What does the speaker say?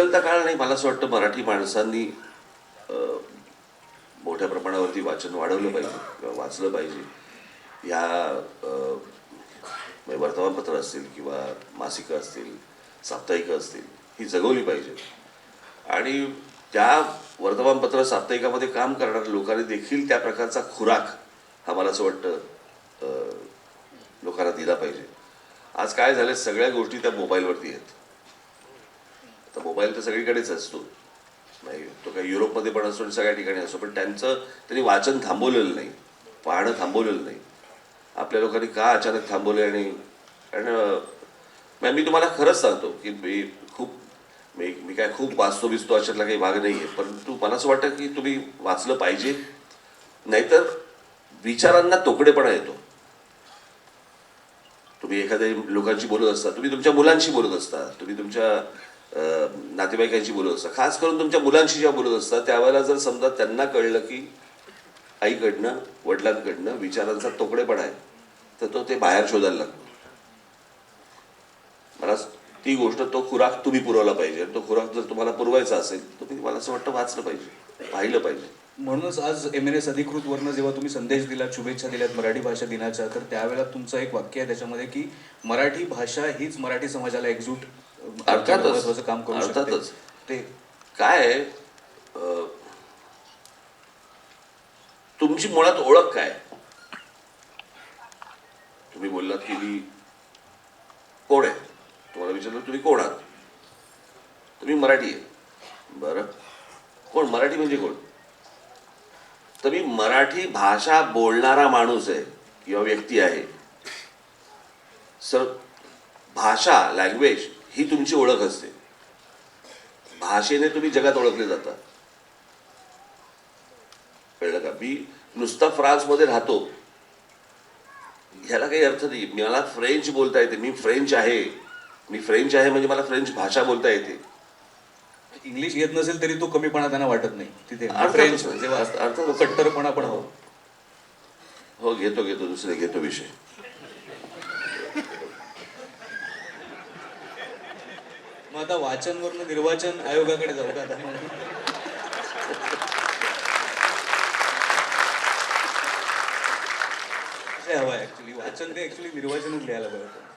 बदलता काळ नाही. मला असं वाटतं मराठी माणसांनी मोठ्या प्रमाणावरती वाचन वाढवलं पाहिजे किंवा वाचलं पाहिजे. ह्या म्हणजे वर्तमानपत्र असतील किंवा मासिकं असतील, साप्ताहिकं असतील, ही जगवली पाहिजे. आणि त्या वर्तमानपत्र साप्ताहिकामध्ये काम करणाऱ्या लोकांनी देखील त्या प्रकारचा खुराक हा मला असं वाटतं लोकांना दिला पाहिजे. आज काय झालं, सगळ्या गोष्टी त्या मोबाईलवरती आहेत. आता मोबाईल तर सगळीकडेच असतो, नाही तो काही युरोपमध्ये पण असतो आणि सगळ्या ठिकाणी असतो, पण त्यांनी वाचन थांबवलेलं नाही, पाहणं थांबवलेलं नाही. आपल्या लोकांनी का अचानक थांबवले? आणि कारण मी तुम्हाला खरंच सांगतो की मी काय खूप वाचतो बिचतो अशातला काही भाग नाही आहे, परंतु मला असं वाटतं की तुम्ही वाचलं पाहिजे. नाहीतर विचारांना तोकडेपणा येतो. तुम्ही एखाद्या लोकांशी बोलत असता, तुम्ही तुमच्या मुलांशी बोलत असता, तुम्ही तुमच्या नातेवाईकांशी बोलत असता, खास करून तुमच्या मुलांशी जेव्हा बोलत असता त्यावेळेला जर समजा त्यांना कळलं की आईकडनं वडिलांकडनं विचारांचा तोकडेपणा आहे, तर ते बाहेर शोधायला लागतो. मला ती गोष्ट, तो खुराक तुम्ही पुरवला पाहिजे. तो खुराक जर तुम्हाला पुरवायचा असेल तर तुम्ही, मला असं वाटतं, वाचलं पाहिजे, पाहिलं पाहिजे. म्हणूनच आज MNS अधिकृत वरनं जेव्हा तुम्ही संदेश दिलात, शुभेच्छा दिल्यात मराठी भाषा दिनाच्या, तर त्यावेळेला तुमचं एक वाक्य आहे त्याच्यामध्ये की मराठी भाषा हीच मराठी समाजाला एकजूट महत्वाचं काम करू शकते. अर्थातच. ते काय तुमची मुळात ओळख काय? तुम्ही बोललात की मी कोण आहे, तुम्हाला विचारलं तुम्ही कोण आहात, तुम्ही मराठी आहे. बरं, कोण मराठी म्हणजे कोण? तर मी मराठी भाषा बोलणारा माणूस आहे किंवा व्यक्ती आहे. सर, भाषा, लँग्वेज ही तुमची ओळख असते. भाषेने तुम्ही जगात ओळखले जाता. कळलं का? मी नुसता फ्रान्समध्ये राहतो ह्याला काही अर्थ नाही. मला फ्रेंच बोलता येते, मी फ्रेंच आहे म्हणजे मला फ्रेंच भाषा बोलता येते. इंग्लिश येत नसेल तरी तो कमीपणा त्यांना वाटत नाही तिथे. फ्रेंच जेव्हा कट्टरपणा पण हो, घेतो दुसरे घेतो विषय. मग आता वाचनवरनं निर्वाचन आयोगाकडे जाऊ का आता? हवं ऍक्च्युली वाचन ते निर्वाचनच लिहायला बघत.